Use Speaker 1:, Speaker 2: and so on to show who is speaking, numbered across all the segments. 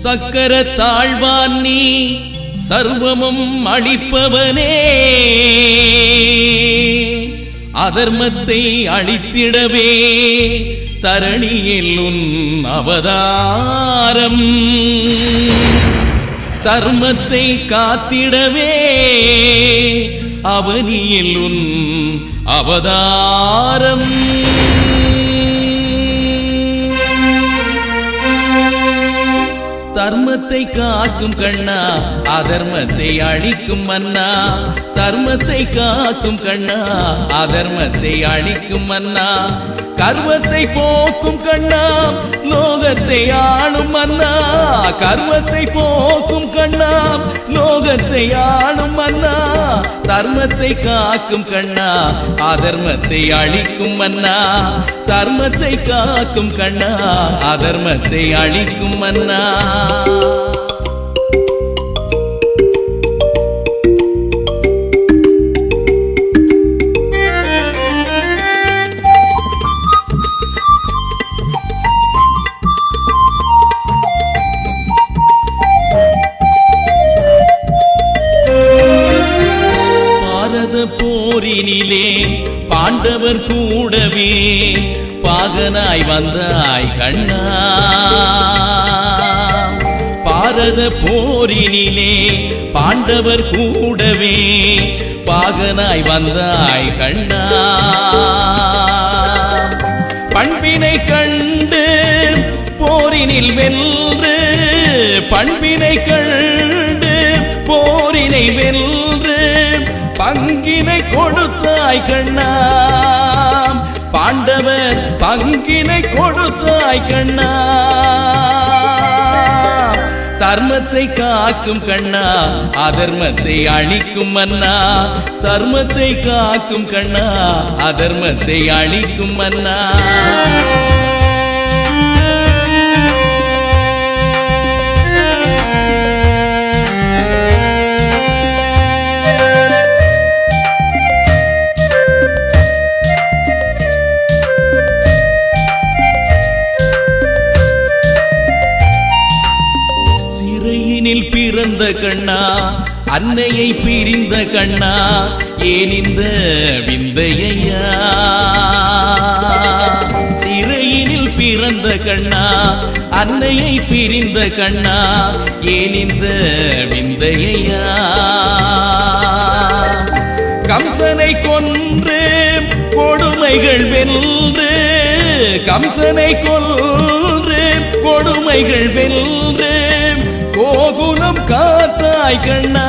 Speaker 1: சக்கர தாழ்வான் நீ சர்வமும் அளிப்பவனே அதர்மத்தை அழித்திடவே தரணியில் உன் அவதாரம் தர்மத்தை காத்திடவே அவனியில் உன் அவதாரம் தர்மத்தை காக்கும் கண்ணா அதர்மத்தை அழிக்கும் மன்னா தர்மத்தை காக்கும் கண்ணா அதர்மத்தை அழிக்கும் மன்னா கர்வத்தை போக்கும் கண்ணா லோகத்தை ஆளும் மன்னா கர்வத்தை போக்கும் கண்ணா லோகத்தை ஆளும் மன்னா தர்மத்தை காக்கும் கண்ணா அதர்மத்தை அழிக்கும் மன்னா தர்மத்தை காக்கும் கண்ணா அதர்மத்தை அழிக்கும் மன்னா போரினிலே பாண்டவர் கூடவே பாகனாய் வந்தாய் கண்ணா பாரத போரினிலே பாண்டவர் கூடவே பாகனாய் வந்தாய் கண்ணா பண்பினை கண்டு போரினில் வென்று பண்பினை கண்டு போரினை வென்று பங்கினை கொடுத்தாய் கண்ணா பாண்டவர் பங்கினை கொடுத்தாய் கண்ணா தர்மத்தை காக்கும் கண்ணா அதர்மத்தை அழிக்கும் மன்னா தர்மத்தை காக்கும் கண்ணா அதர்மத்தை அழிக்கும் மன்னா பிறந்த கண்ணா அன்னையை பிரிந்த கண்ணா ஏன் இந்த விந்தையா சிறையினில் பிறந்த கண்ணா அன்னையை பிரிந்த கண்ணா ஏன் இந்த விந்தையா கம்சனை கொன்று கொடுமைகள் வென்று கம்சனை கொன்று கொடுமைகள் வென்று கோகுலம் காத்தாய் கண்ணா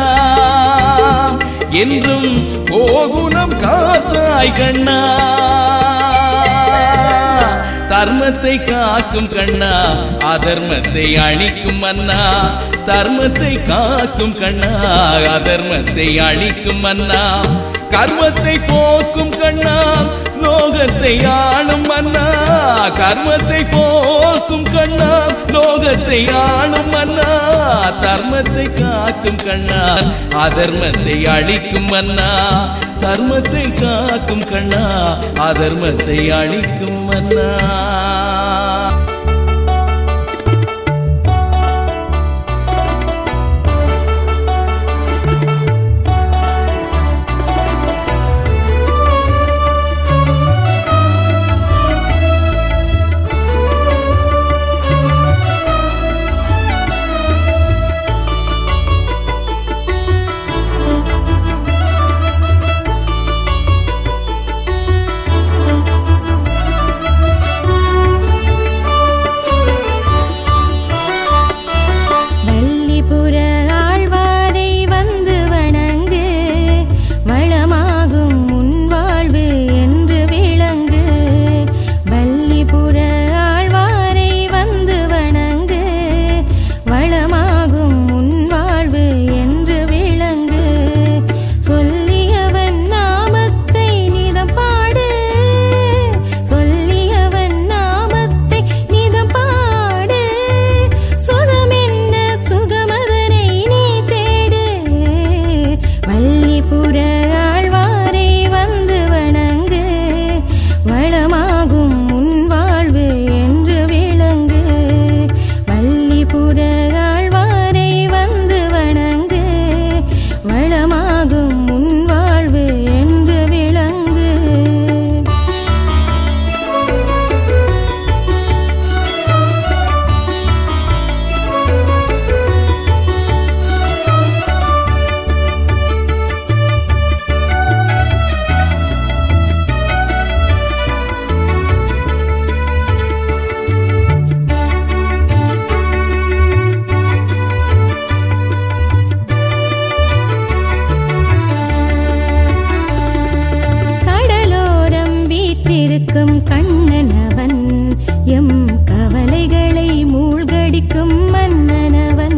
Speaker 1: என்றும் கோகுலம் காத்தாய் கண்ணா தர்மத்தை காக்கும் கண்ணா அதர்மத்தை அழிக்கும் மன்னா தர்மத்தை காக்கும் கண்ணா அதர்மத்தை அழிக்கும் மன்னா கர்மத்தை போக்கும் கண்ணா லோகத்தை ஆளும் மன்னா கர்மத்தை போக்கும் கண்ணா லோகத்தை ஆளும் மன்னா தர்மத்தை காக்கும் கண்ணா அதர்மத்தை அழிக்கும் மன்னா தர்மத்தை காக்கும் கண்ணா அதர்மத்தை அழிக்கும் மன்னா
Speaker 2: அழிக்கும் மன்னனவன்.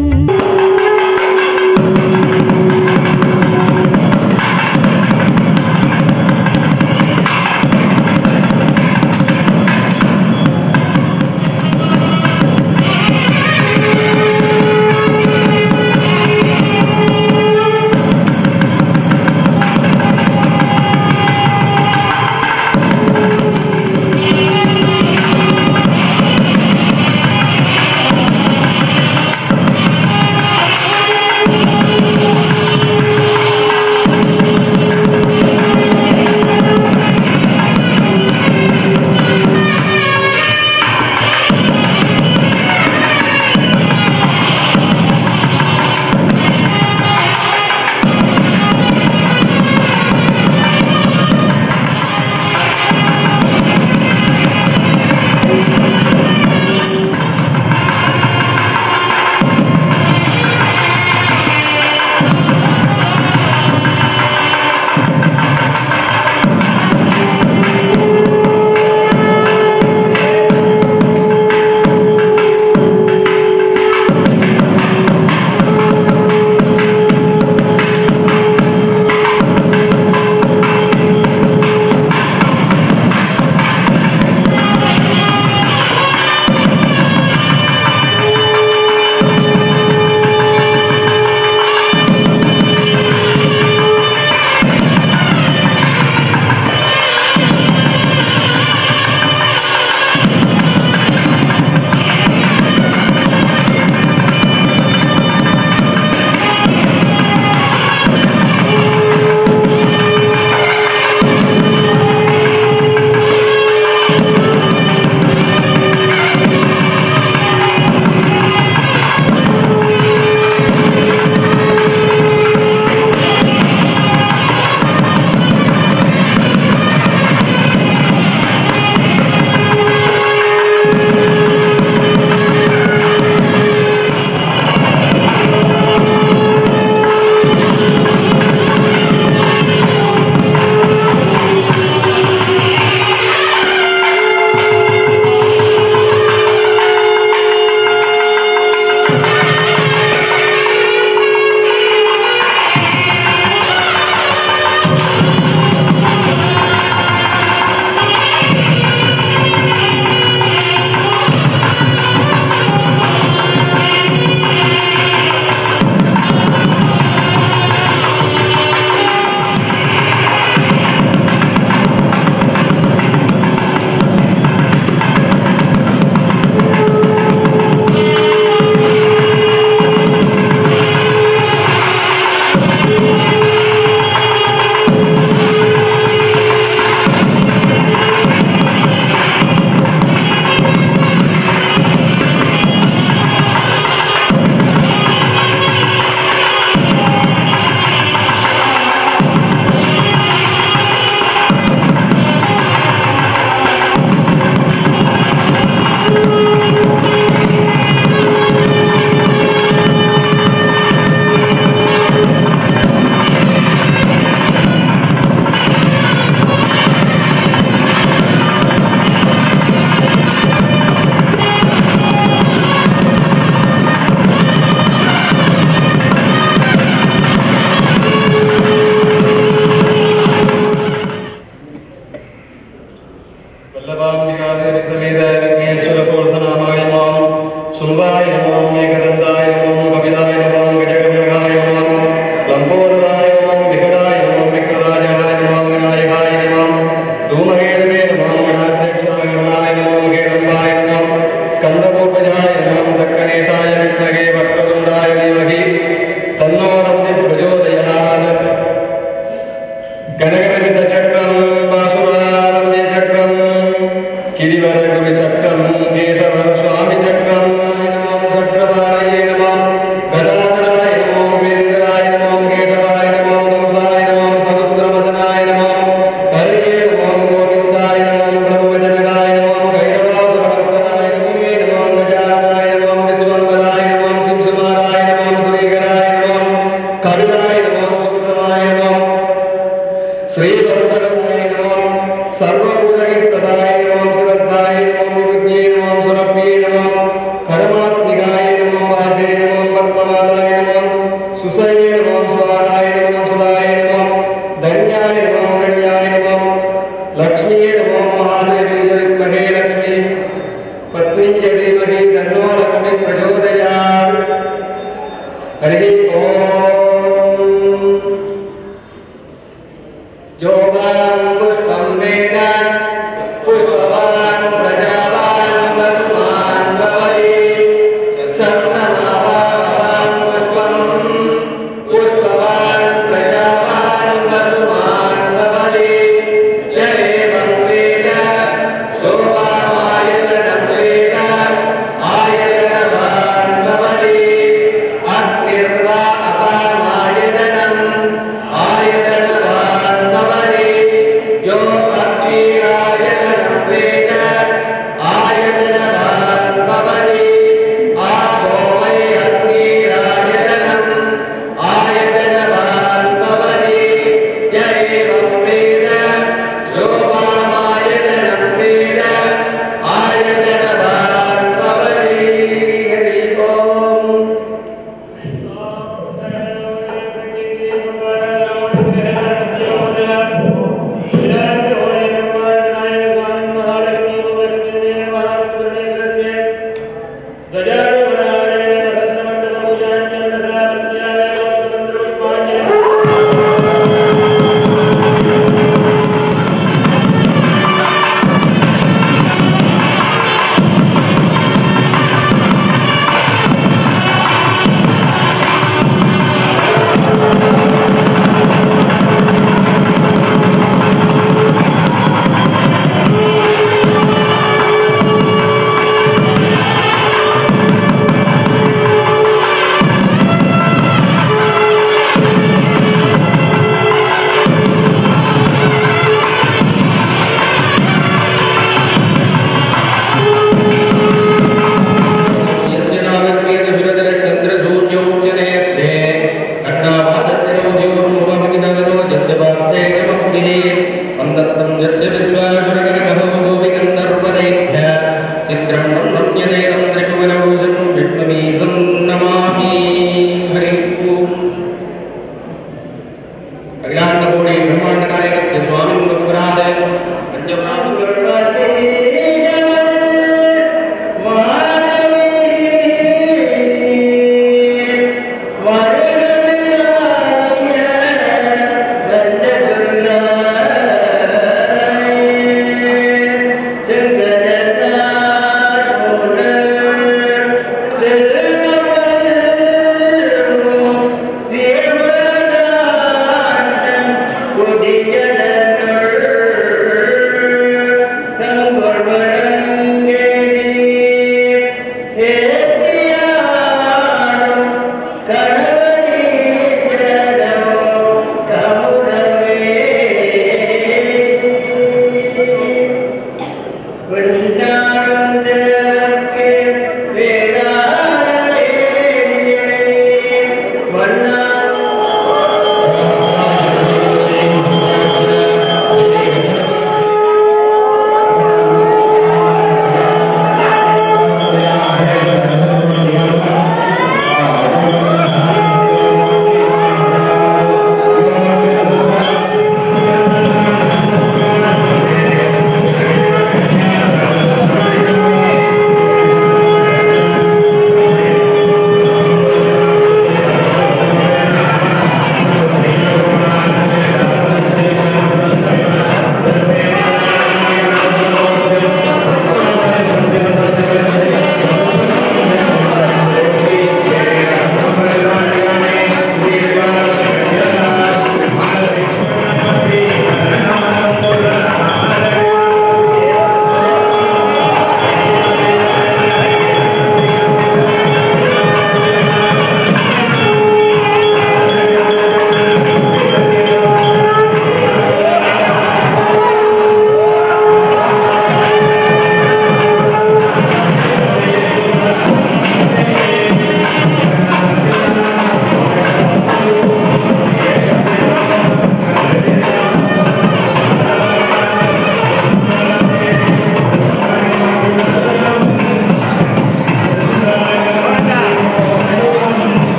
Speaker 3: Thank you.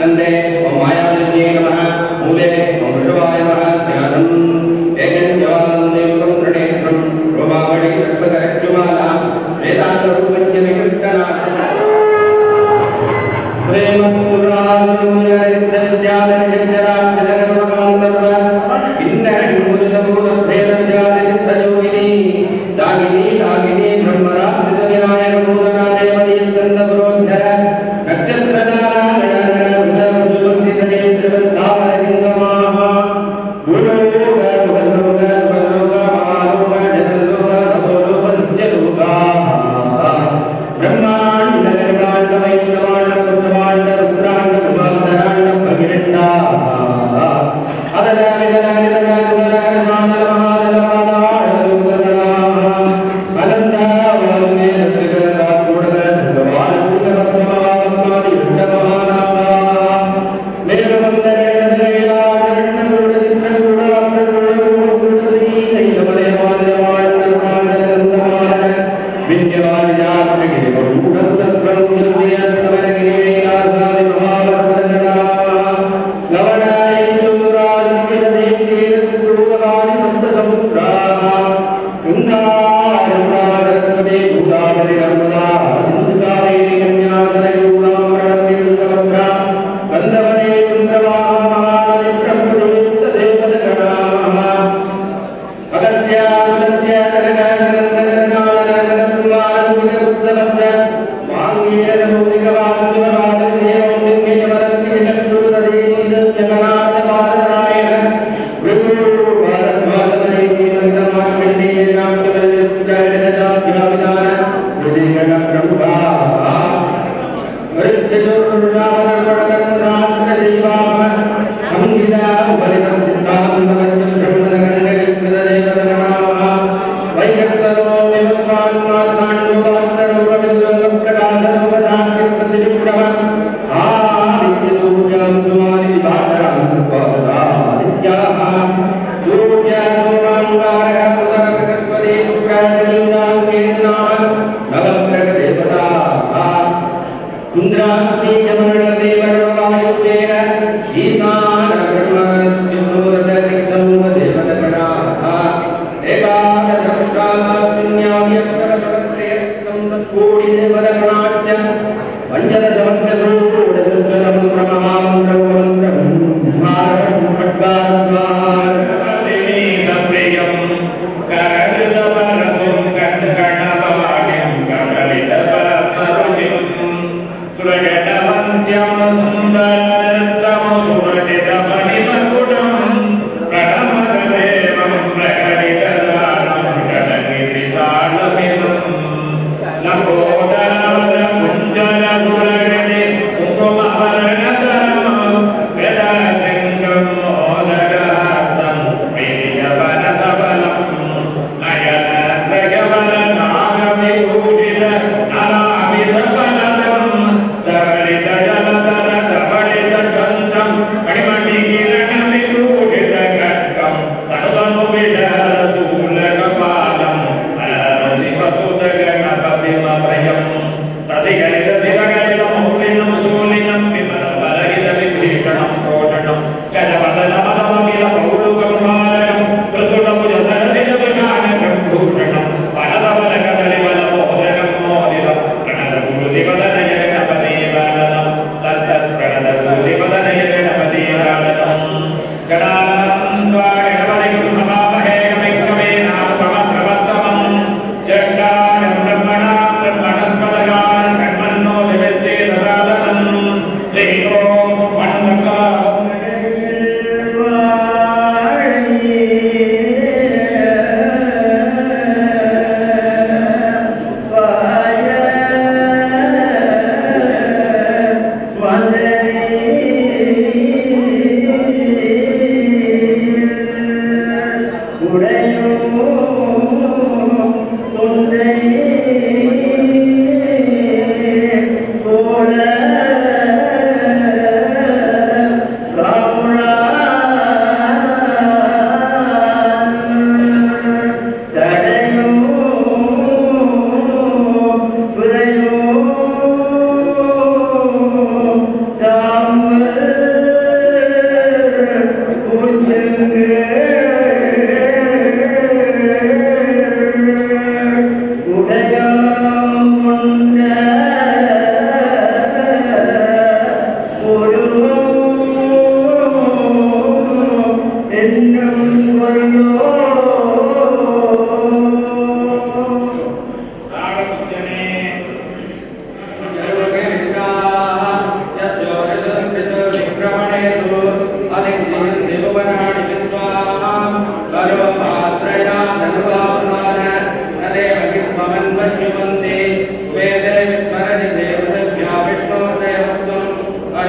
Speaker 3: कंदे ओम मायाविद्ये नमः मूले ओम वृषभाय नमः ध्यानम् एकं जवानन्देवं प्रणेत्रं रोमावळि कल्पकरज्जुमाला वेदान्तरूपस्य विकृष्टना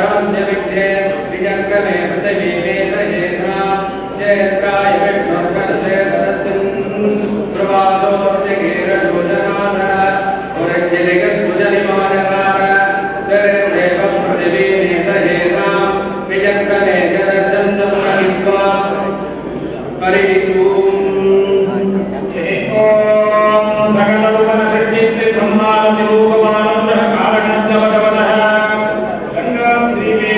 Speaker 3: धर्मस्य विघ्ने विजङ्गमे पृथिवीमे सहेता चेत्राय विष्णुर्करसे सरस्वन् प्रवादोऽस्य गीरयोजनाधः पुरज्जलिगस्पुजनिमानकार दरेदेव पृथिवीमे सहेता विजङ्गमे जलचन्द्रमुखनित्वा हरितूम् सकलरूपनसिद्धिः ब्रह्मादिरूपमानन्दः कारणस्य भगवतः गङ्गाद्वीपे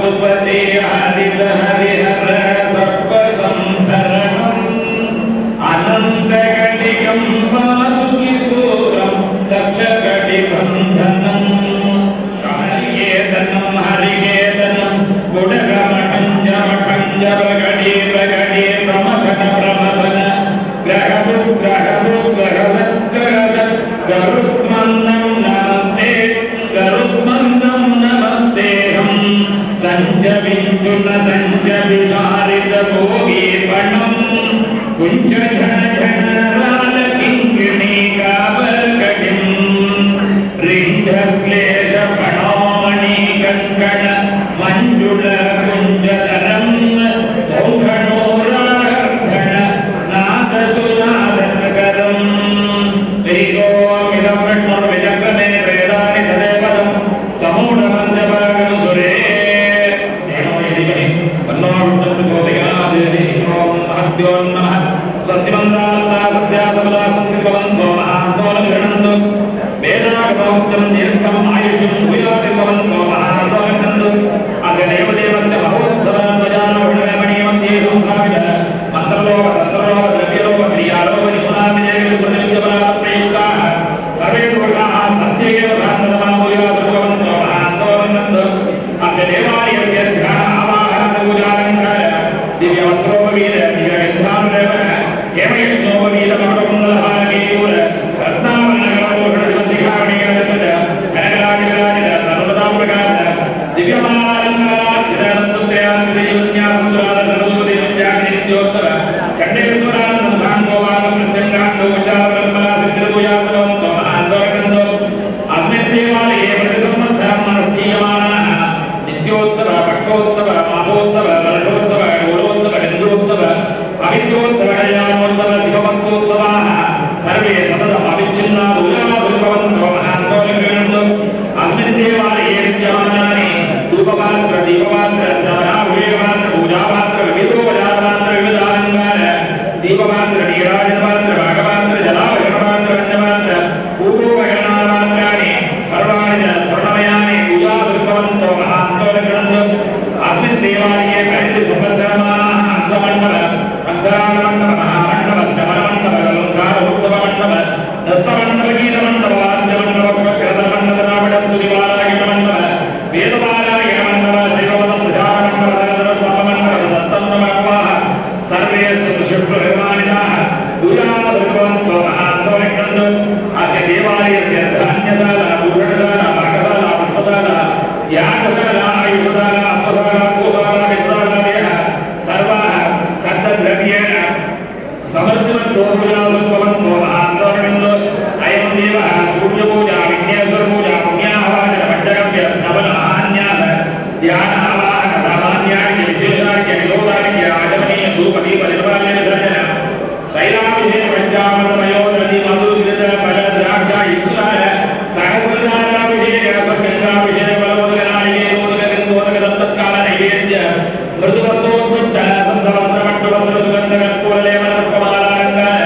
Speaker 4: पशुपति हरित हरिहर सर्वसंहरणम् अनन्तकटिकं वासुकिशोरं दक्षकटिबन्धनं हरिकेतनं हरिकेतनं गुडगमठं जमठं जपगडे प्रगडे प्रमथन प्रमथन ग्रहवद्ग्रहवद्ग्रहवत् गरुत्मन्दं नमस्ते गरुत्मन्दं नमस्तेहं संजविञ्चुन संजविहारित भोगीपणं कुञ्जघनघनरालकिङ्किणी कावकटिं रिण्ढश्लेषफणामणि कङ्कण मञ्जुल कुञ्जधरं औघणोराहर्षण नादसुनादनगरम् इदं विष्णुर्विजग्रमे प्रेदानि तदेवतं समूढमस्य भागनुसुरे तेनो यदिमहि तन्नो विष्णुप्रचोदयात् ॐ महद्यो नमः स्वस्तिमन्दात्ता सत्या सबला संकृतवन्तो महान्तोलगृह्णन्तु वेदागमोक्तं दीर्घम् आयुष्यं भूयातिर्भवन्तो महान्तोलगृह्णन्तु अस्य देवदेवस्य महोत्सवान्वजानोढमणीयमध्ये संस्थापित मन्त्रलोक तन्त्रलोक द्रव्यलोक क्रियालोक निपुणादिदेवप्रतिनिध्यबलाप्रयुक्ताः सर्वे पुरुषाः सत्येव शान्ततमा भूयातिर्भवन्तो महान्तोलगृह्णन्तु अस्य देवालयस्य ध्यानावाहनपूजालङ्कार दिव्यवस्त्रोपवीत दिव्यविद्धानुदेवः हेमयज्ञोपवीतमकुटकुण्डलहारकेयूर रत्नावरणगणोषणशिखामणीयनर्मित कनकराजविराजित सर्वदाप्रकाश दिव्यमालङ्काराज्ञानन्दत्रयान्वितयोन्यासमुद्रालसरस्वतीविद्याग्निनित्योत्सव चण्डेश्वरानन्दं साङ्गोपादं प्रत्यङ्गान्तो विचारपरम्परासिद्धिर्भूयात्मनो महान्तोरकन्दो अस्मिन् देवालये प्रतिसंवत्सरम् अनुष्ठीयमानाः नित्योत्सव पक्षोत्सव मासोत्सव वर्षोत्सव गोलोत्सव गन्धोत्सव पवित्रोत्सव कल्याणोत्सव शिवभक्तोत्सवाः सर्वे सततम् अविच्छिन्ना भूयाभूर्भवन्तो महान्तोलगृह्णन्तु अस्मिन् देवालये विद्यमानानि धूपपात्र दीपपात्र स्नानाभिषेकपात्र पूजापात्र विविधोपचारपात्र विविधालङ्कार दीपपात्र नीराजनपात्र भागपात्र जलाभिषेकपात्र वन्यपात्र पूर्वोपकरणापात्राणि सर्वाणि च स्वर्णमयानि पूजाभूर्भवन्तो महान्तोलगृह्णन्तु अस्मिन् देवालये प्रतिसंवत्सरमानाः अन्तमण्डप अन्तरालमण्डप महामण्डप स्नपनमण्डप अलङ्कारोत्सवमण्डप दत्तमण्डप गीतमण्डप वाद्यमण्डप उपकृतमण्डप नामडस्तुतिपारायणमण्डप वेदपारायणमण्डप शैवपदं प्रजामण्डप सरस्वतमण्डप दत्तमण्डपाः सर्वे शुभनिर्माणिताः पूजाभूर्भवन्तो महान्तोलगृह्णन्तु अस्य देवालयस्य धान्यशाला भूषणशाला पाकशाला पुष्पशाला यागशाला आयुषशाला अश्वशाला गोशाला विश्रालादयः सर्वाः कष्टद्रव्येण समृद्धिमन्तोभूयाभूर्भवन्तो महान्तोलगृह्णन्तु अयं देवः सूर्यपूजा विघ्नेश्वरपूजा पुण्याहवाचन पञ्चगव्य स्नपनहान्यास ध्यानावाहन सामान्यानि विशेषार्घ्य विनोदार्घ्य आचमनीय धूपदीप निर्माल्य विसर्जन तैलाभिषेक पञ्चामृतमयो नदी मधुकृत फल द्राक्ष युक्तार सहस्रजालाभिषेक गंगाभिषेक बलोदकनायके नोदकगन्धोदक दत्तत्काल नैवेद्य मृदुवस्तोद्भुत संधवस्त्रमण्डवस्त्र सुगन्ध कर्पूरलेपन पुष्पमालालङ्कार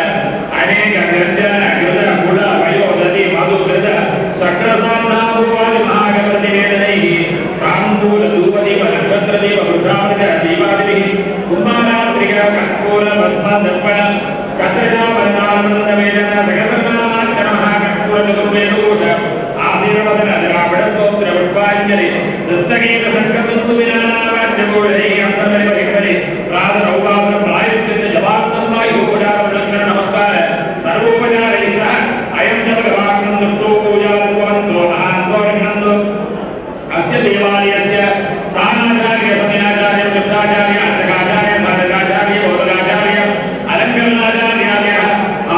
Speaker 4: अनेक गंजन कृत गुड वयो नदी मधुकृत सक्रासान्नाभूवादि महागणनिवेदनैः शाम्बूल धूपदीप नक्षत्रदीप वृषामृत दीपादिभिः कुम्भारात्रिक कर्पूर भस्म दर्पण छत्रचापरणानन्दवेदन सकलनामार्चन महाकर्पूर चतुर्वेदघोष आशीर्वदन द्राविडस्तोत्र पुष्पाञ्जलि नृत्यगीत संकतुन्तु विनानावाद्यघोषैः अन्तर्बलिबलिबलि प्रातरौपासन प्रायश्चित्त जवात्तं वायुपूजाप्रदक्षिण नमस्कार सर्वोपचारैः सह अयं च भगवान् दृष्टो पूजाभूर्भवन्तो महान्तोलगृह्णन्तु अस्य देवालयस्य स्थानाचार्य समयाचार्य वृत्ताचार्य अर्धकाचार्य साधकाचार्य बोधकाचार्य अलङ्करणाचार्यादयः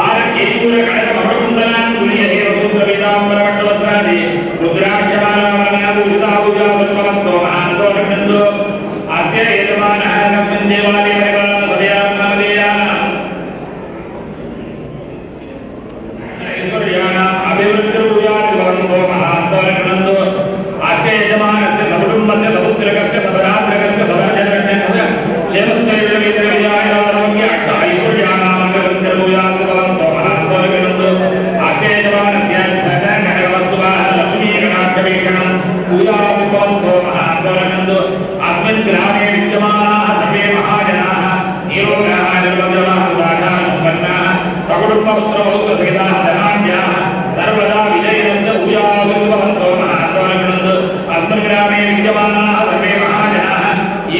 Speaker 4: आरकेयूर कनक मकुटकुण्डलाङ्गुलीय देवसूत्रवेदाम्बरमण्डलवस्त्रादि रुद्राक्षमालाभूषिताभूजाभूर्भवन्तो महान्तोलगृह्णन्तु अस्मिन् ग्रामे विद्यमानाः सर्वे महाजनाः नियोगाः निर्बन्धनाः सुदाशाः सम्पन्नाः सकुटुम्बपुत्रपौत्रसहिताः धनाढ्याः सर्वदा विजयं च भूयाभूर्भवन्तो महात्मनः अस्मिन् ग्रामे विद्यमानाः सर्वे महाजनाः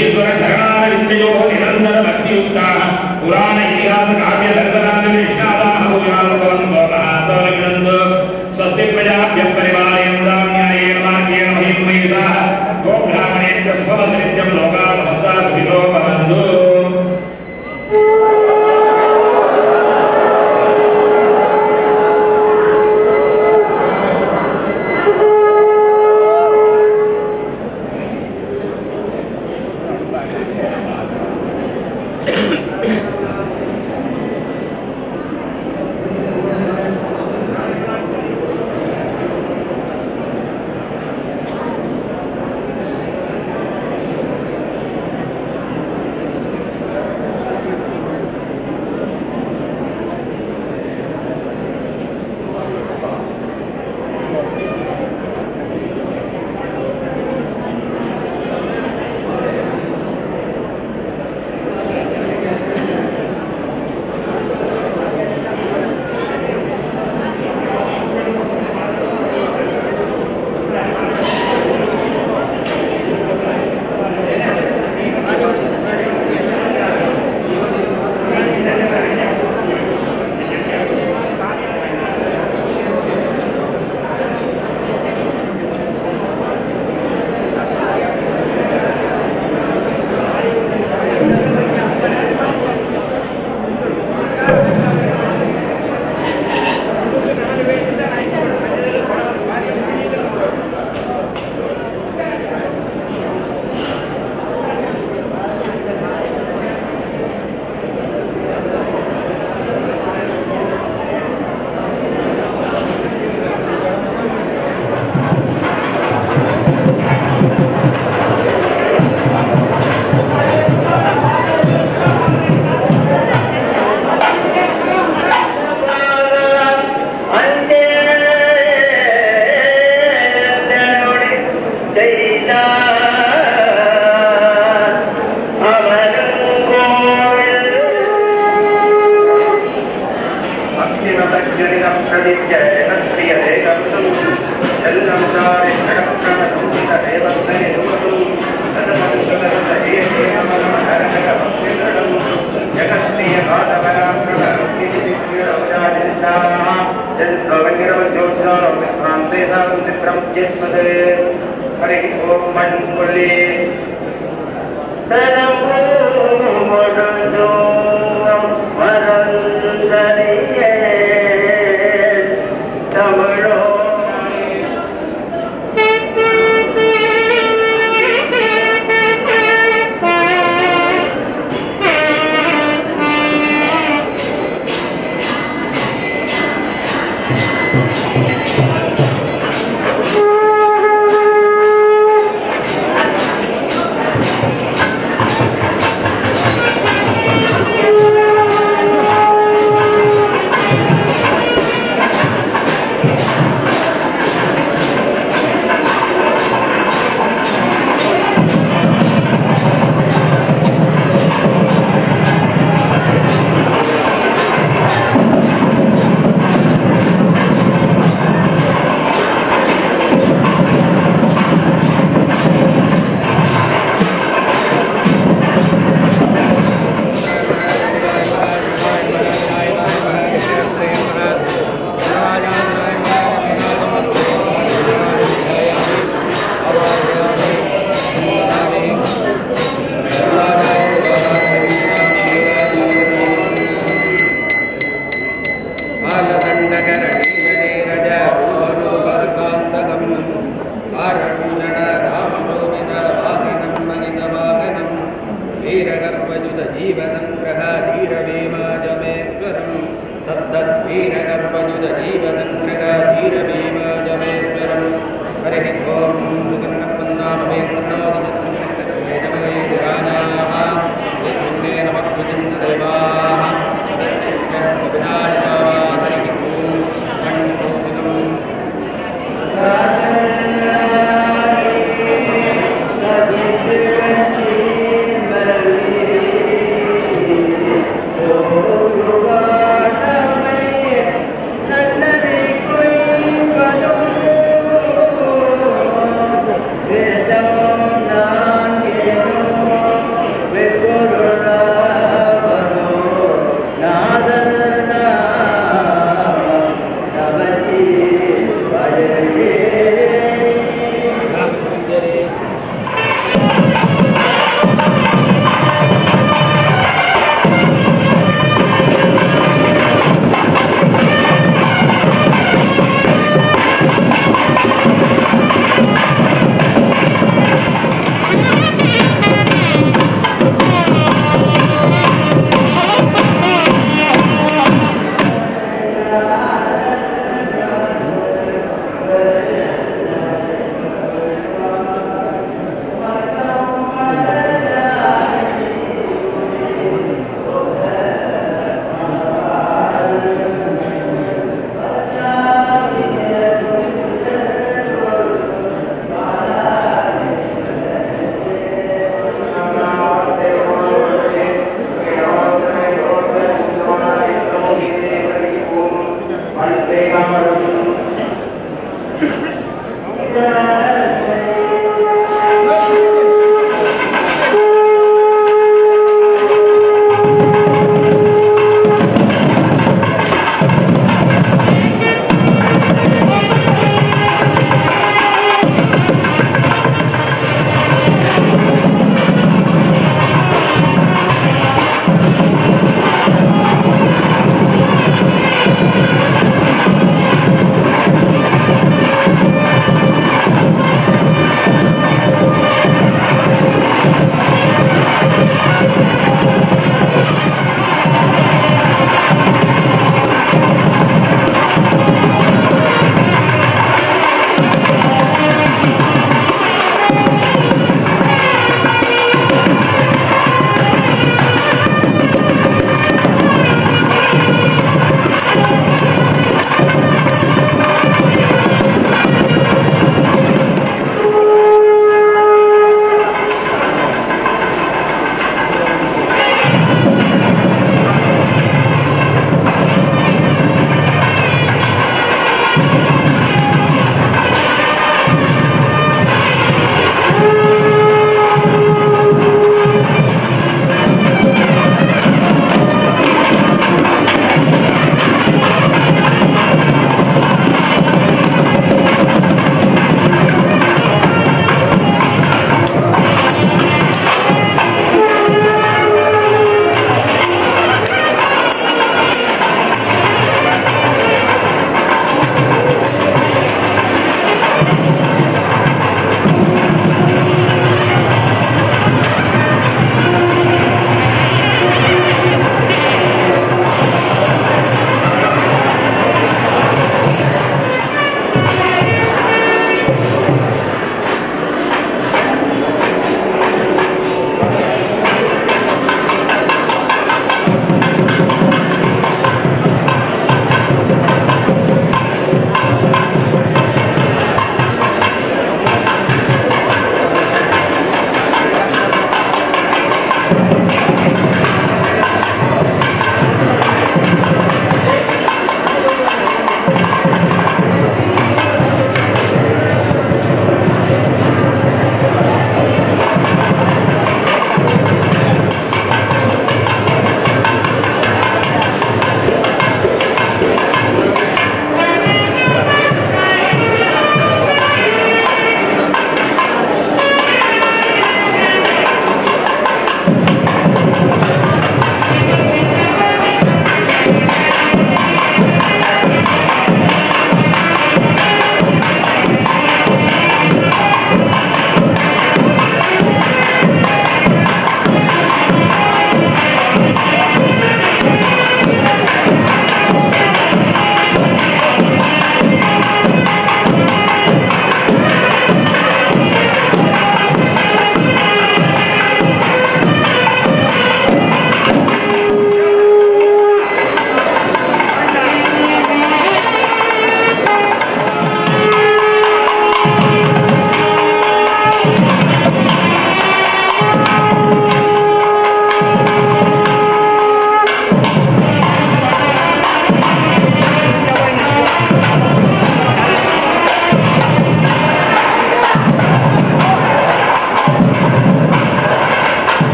Speaker 4: ईश्वरशरणारविद्ययोः निरन्तरभक्तियुक्ताः पुराण इतिहास काव्य दर्शनादिनिष्णाताः भूयाभूर्भवन्तो महात्मनः स्वस्ति प्रजाभ्यः परिवारेन्द्रां न्यायेन मार्गेण महिमैषाः गोब्राह्मणेभ्यः शुभमसनित्यं लोकाः समस्ताः सुखिनो भवन्तु।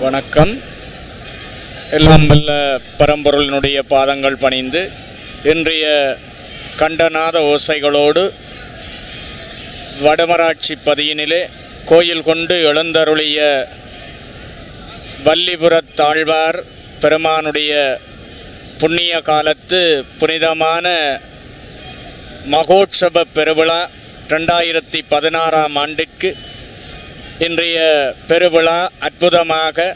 Speaker 5: வணக்கம். எல்லாம் வல்ல பரம்பொருளினுடைய பாதங்கள் பணிந்து இன்றைய கண்டநாத ஓசைகளோடு வடமராட்சி பதியினிலே கோயில் கொண்டு எழுந்தருளிய வல்லிபுரத்தாழ்வார் பெருமானுடைய புண்ணிய காலத்து புனிதமான மகோற்சவ பெருவிழா 2016ஆம் ஆண்டிற்கு இன்றைய பெருவிழா அற்புதமாக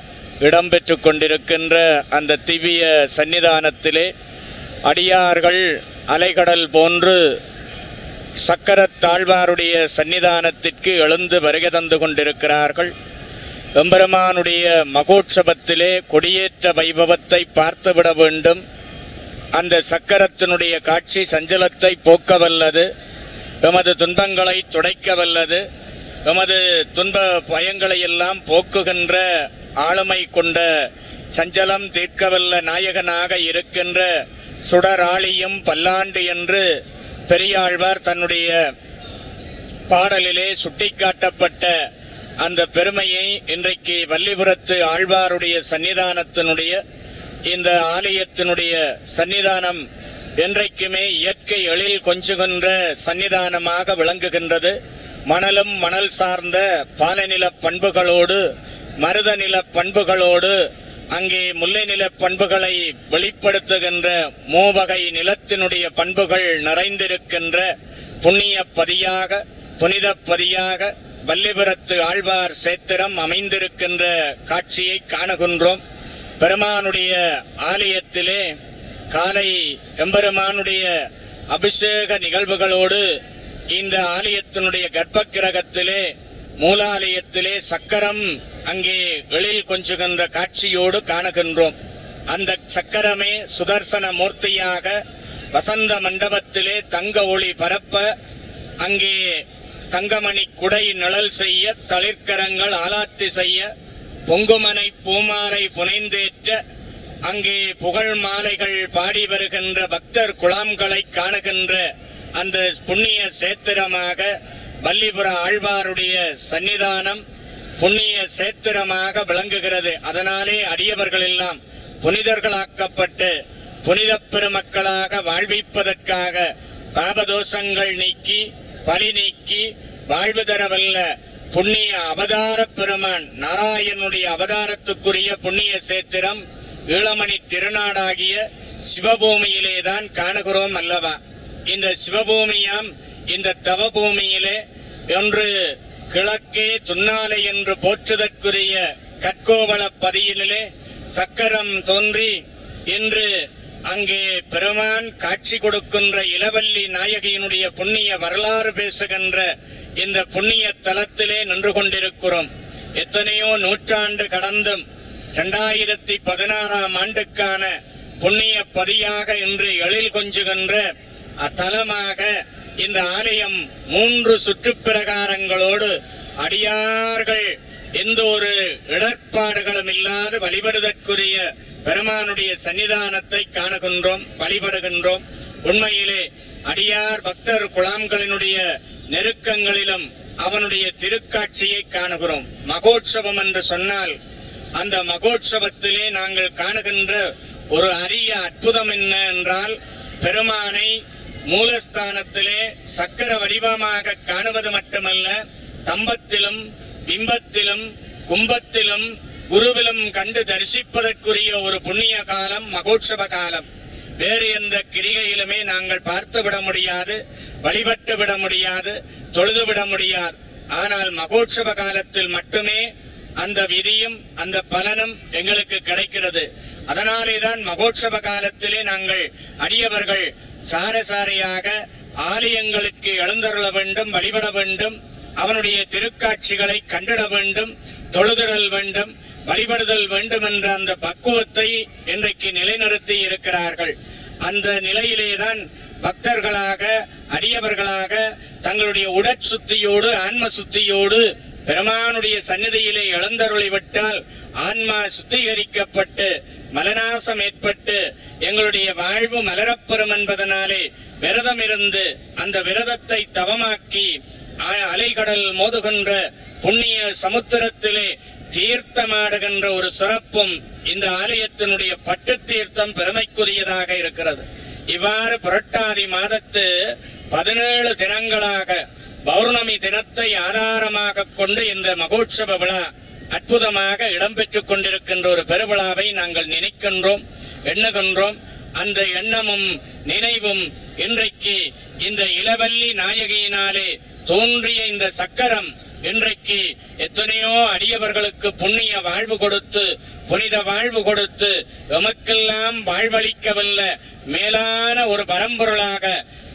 Speaker 5: இடம்பெற்று கொண்டிருக்கின்ற அந்த திவ்ய சன்னிதானத்திலே அடியார்கள் அலைகடல் போன்று சக்கரத்தாழ்வாருடைய சன்னிதானத்திற்கு எழுந்து வருகை தந்து கொண்டிருக்கிறார்கள். எம்பெருமானுடைய மகோற்சவத்திலே கொடியேற்ற வைபவத்தை பார்த்துவிட வேண்டும். அந்த சக்கரத்தினுடைய காட்சி சஞ்சலத்தை போக்க வல்லது, எமது துன்பங்களை துடைக்க வல்லது, எமது துன்ப பயங்களை எல்லாம் போக்குகின்ற ஆளுமை கொண்ட சஞ்சலம் தீர்க்கவல்ல நாயகனாக இருக்கின்ற சுடராளியும் பல்லாண்டு என்று பெரியாழ்வார் தன்னுடைய பாடலிலே சுட்டிக்காட்டப்பட்ட அந்த பெருமையை இன்றைக்கு வல்லிபுரத்து ஆழ்வாருடைய சன்னிதானத்தினுடைய இந்த ஆலயத்தினுடைய சன்னிதானம் என்றைக்குமே இயற்கை எழில் கொஞ்சுகின்ற சன்னிதானமாக விளங்குகின்றது. மணலும் மணல் சார்ந்த பாலநில பண்புகளோடு மருதநில பண்புகளோடு அங்கே முல்லை நில பண்புகளை வெளிப்படுத்துகின்ற மூவகை நிலத்தினுடைய பண்புகள் நிறைந்திருக்கின்ற புண்ணிய பதியாக புனித பதியாக வல்லிபுரத்து ஆழ்வார் சேத்திரம் அமைந்திருக்கின்ற காட்சியை காணுகின்றோம். பெருமானுடைய ஆலயத்திலே காலை எம்பெருமானுடைய அபிஷேக நிகழ்வுகளோடு இந்த ஆலயத்தினுடைய கர்ப்ப கிரகத்திலே மூலாலயத்திலே சக்கரம் அங்கே எழில் கொஞ்சுகின்ற காட்சியோடு காணுகின்றோம். அந்த சக்கரமே சுதர்சன மூர்த்தியாக வசந்த மண்டபத்திலே தங்க ஒளி பரப்ப அங்கே தங்கமணி குடை நிழல் செய்ய தளிர்கரங்கள் ஆலாத்தி செய்ய பொங்குமனை பூமாலை புனைந்தேற்ற அங்கே புகழ் மாலைகள் பாடி வருகின்ற பக்தர் குழாம்களை காணுகின்ற அந்த புண்ணிய சேத்திரமாக வல்லிபுர ஆழ்வாருடைய சன்னிதானம் புண்ணிய சேத்திரமாக விளங்குகிறது. அதனாலே அடியவர்கள் எல்லாம் புனிதர்களாக்கப்பட்டு புனித பெருமக்களாக வாழ்விப்பதற்காக பாபதோஷங்கள் நீக்கி பழி நீக்கி வாழ்வு தரவல்ல புண்ணிய அவதார பெருமான் நாராயணனுடைய அவதாரத்துக்குரிய புண்ணிய சேத்திரம் ஈழமணி திருநாடாகிய சிவபூமியிலேதான் காணுகிறோம் அல்லவா? இந்த சிவபூமியாம் இந்த தவபூமியிலே ஒன்று கிழக்கே துன்னாலை என்று போற்றுதற்குரிய கற்கோவள பதியினிலே சக்கரம் தோன்றி இன்று அங்கே பெருமான் காட்சி கொடுக்கின்ற இளவல்லி நாயகியினுடைய புண்ணிய வரலாறு பேசுகின்ற இந்த புண்ணிய தலத்திலே நின்று கொண்டிருக்கிறோம். எத்தனையோ நூற்றாண்டு கடந்தும் 2016ஆம் ஆண்டுக்கான புண்ணிய பதியாக இன்று எழில் கொஞ்சுகின்ற அத்தலமாக இந்த ஆலயம் 3 சுற்றுப்பிரகாரங்களோடு அடியார்கள் எந்த ஒரு இடர்பாடுகளும் இல்லாது வழிபடுவதற்குரிய பெருமானுடைய சன்னிதானத்தை காணுகின்றோம், வழிபடுகின்றோம். உண்மையிலே அடியார் பக்தர் குழாம்களினுடைய நெருக்கங்களிலும் அவனுடைய திருக்காட்சியை காணுகிறோம். மகோற்சவம் என்று சொன்னால் அந்த மகோற்சவத்திலே நாங்கள் காணுகின்ற ஒரு அரிய அற்புதம் என்ன என்றால் பெருமானை மூலஸ்தானத்திலே சக்கர வடிவமாக காணுவது மட்டுமல்ல, தம்பத்திலும் பிம்பத்திலும் கும்பத்திலும் குருவிலும் கண்டு தரிசிப்பதற்குரிய ஒரு புண்ணிய காலம் மகோற்சவ காலம். வேறு எந்த கிரிகையிலுமே நாங்கள் பார்த்து விட முடியாது, வழிபட்டு விட முடியாது, தொழுது விட முடியாது. ஆனால் மகோற்சவ காலத்தில் மட்டுமே அந்த விதியும் அந்த பலனும் எங்களுக்கு கிடைக்கிறது. அதனாலேதான் மகோற்சவ காலத்திலே நாங்கள் அடியவர்கள் சாரசாரியாக ஆலயங்களுக்கு எழுந்தருள வேண்டும், வழிபட வேண்டும், அவனுடைய திருக்காட்சிகளை கண்டிட வேண்டும், தொழுதிடல் வேண்டும், வழிபடுதல் வேண்டும் என்ற அந்த பக்குவத்தை இன்றைக்கு நிலைநிறுத்தி இருக்கிறார்கள். அந்த நிலையிலேதான் பக்தர்களாக அடியவர்களாக தங்களுடைய உடற்சுத்தியோடு ஆன்ம சுத்தியோடு பெருமானுடைய சந்நிதியிலே எழுந்தருளி விட்டால் ஆன்மா சுத்திகரிக்கப்பட்டு மலநாசம் ஏற்பட்டு எங்களுடைய வாழ்வு மலரப்பெறும் என்பதனாலே விரதம் இருந்து அந்த விரதத்தை தவமாக்கி அலைகடல் மோதுகின்ற புண்ணிய சமுத்திரத்திலே தீர்த்தமாடுகின்ற ஒரு சிறப்பும் இந்த ஆலயத்தினுடைய பட்டு தீர்த்தம் பெருமைக்குரியதாக இருக்கிறது. இவ்வாறு புரட்டாதி மாதத்து 17 தினங்களாக பௌர்ணமி தினத்தை ஆதாரமாக கொண்டு இந்த மகோற்சவ விழா அற்புதமாக இடம்பெற்றுக் கொண்டிருக்கின்ற ஒரு பெருவிழாவை நாங்கள் நினைக்கின்றோம், எண்ணுகின்றோம். அந்த எண்ணமும் நினைவும் இன்றைக்கு இந்த இளவல்லி நாயகியினாலே தோன்றிய இந்த சக்கரம் இன்றைக்கு எத்தனையோ அடியவர்களுக்கு புண்ணிய வாழ்வு கொடுத்து புனித வாழ்வு கொடுத்து எமக்கெல்லாம் வாழ்வளிக்கவல்ல மேலான ஒரு பரம்பொருளாக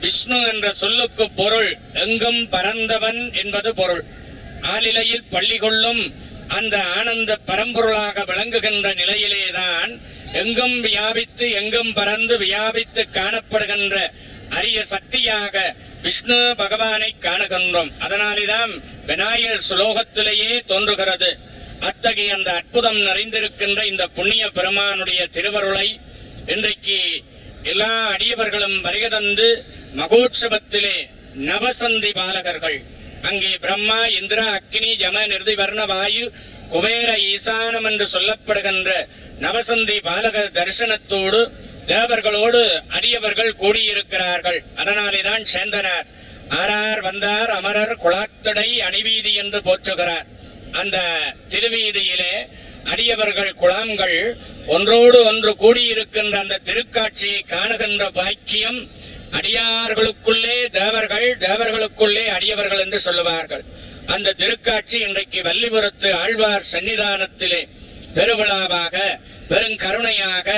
Speaker 5: விஷ்ணு என்ற சொல்லுக்கு பொருள் எங்கும் பரந்தவன் என்பது பொருள். ஆலிலையில் பள்ளி கொள்ளும் அந்த ஆனந்த பரம்பொருளாக விளங்குகின்ற நிலையிலேதான் எங்கும் வியாபித்து எங்கும் பறந்து வியாபித்து காணப்படுகின்ற அரிய சக்தியாக விஷ்ணு பகவானை காணுகின்றோம். அதனால்தான் விநாயகர் சுலோகத்திலேயே தோன்றுகிறது. அத்தகைய அந்த அற்புதம் நிறைந்திருக்கின்ற இந்த புண்ணிய பெருமானுடைய திருவருளை இன்றைக்கு எல்லா அடியவர்களும் வருகை தந்து மகோற்சவத்திலே நவசந்தி பாலகர்கள் அங்கே பிரம்மா இந்திரா அக்னி ஜம நிருதி வர்ண வாயு குபேர ஈசானம் என்று சொல்லப்படுகின்ற நவசந்தி பாலகர் தரிசனத்தோடு தேவர்களோடு அடியவர்கள் கூடியிருக்கிறார்கள். அதனாலேதான் சேந்தனார் ஆரார் வந்தார் அமரர் குளாத்தடை அணிவீதி என்று போற்றுகிறார். அந்த திருவீதியிலே அடியவர்கள் குழாம்கள் ஒன்றோடு ஒன்று கூடியிருக்கின்ற அந்த திருக்காட்சியை காணுகின்ற பாக்கியம் அடியார்களுக்குள்ளே தேவர்கள், தேவர்களுக்குள்ளே அடியவர்கள் என்று சொல்லுவார்கள். அந்த திருக்காட்சி இன்றைக்கு வல்லிபுரத்து ஆழ்வார் சன்னிதானத்திலே பெருவிழாவாக பெருங்கருணையாக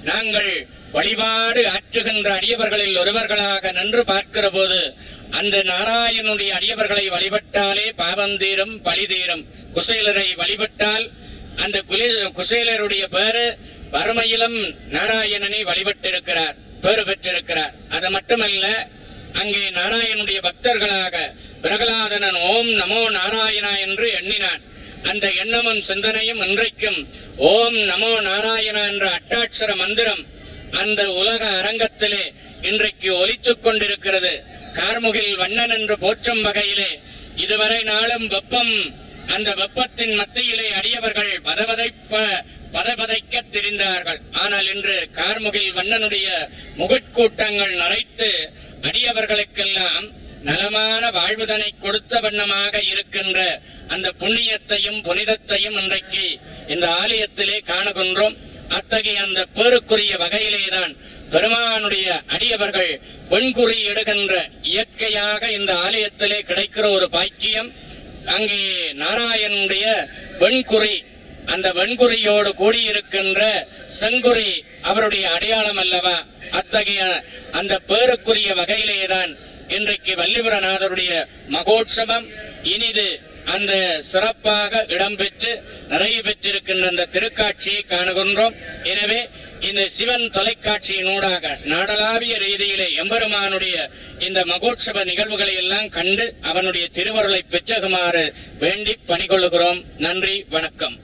Speaker 5: நாங்கள் வழிபாடு ஆற்றுகின்ற அடியவர்களில் ஒருவர்களாக நின்று பார்க்கிற போது அந்த நாராயணனுடைய அடியவர்களை வழிபட்டாலே பாவந்தீரும் பழிதீரும். குசேலரை வழிபட்டால் அந்த குசேலருடைய பேரு வறுமையிலும் நாராயணனை வழிபட்டிருக்கிறார், பேறு பெற்றிருக்கிறார். அது மட்டுமல்ல, அங்கே நாராயணனுடைய பக்தர்களாக பிரகலாதனன் ஓம் நமோ நாராயணா என்று எண்ணினான். அந்த எண்ணமும் சிந்தனையும் இன்றைக்கும் ஓம் நமோ நாராயணா என்ற அட்டாட்சர மந்திரம் அந்த உலக அரங்கத்திலே இன்றைக்கு ஒலித்துக் கொண்டிருக்கிறது. கார்முகில் வண்ணன் என்று போற்றும் வகையிலே இதுவரை நாளும் வெப்பம், அந்த வெப்பத்தின் மத்தியிலே அடியவர்கள் பதபதைக்க தெரிந்தார்கள். ஆனால் இன்று கார்முகில் வண்ணனுடைய முகட்கூட்டங்கள் நிறைத்து அடியவர்களுக்கெல்லாம் நலமான வாழ்வுதனை கொடுத்த வண்ணமாக இருக்கின்ற அந்த புண்ணியத்தையும் புனிதத்தையும் இன்றைக்கு இந்த ஆலயத்திலே காணுகின்றோம். அத்தகைய அந்த பேருக்குரிய வகையிலேதான் பெருமானுடைய அடியவர்கள் வெண்குறி இடுகின்ற இயற்கையாக இந்த ஆலயத்திலே கிடைக்கிற ஒரு பாக்கியம். அங்கே நாராயணனுடைய வெண்குறி, அந்த வெண்குறியோடு கூடியிருக்கின்ற செங்குறி அவருடைய அடையாளம் அல்லவா? அத்தகைய அந்த பேருக்குரிய வகையிலேதான் இன்றைக்கு வல்லிபுரநாதருடைய மகோற்சவம் இனிது அந்த சிறப்பாக இடம்பெற்று நிறைவு பெற்றிருக்கின்ற அந்த திருக்காட்சியை காணுகின்றோம். எனவே இந்த சிவன் தொலைக்காட்சியினூடாக நாடளாவிய ரீதியிலே எம்பெருமானுடைய இந்த மகோற்சவ நிகழ்வுகளை எல்லாம் கண்டு அவனுடைய திருவருளை பெற்றுகுமாறு வேண்டி பணிகொள்ளுகிறோம். நன்றி, வணக்கம்.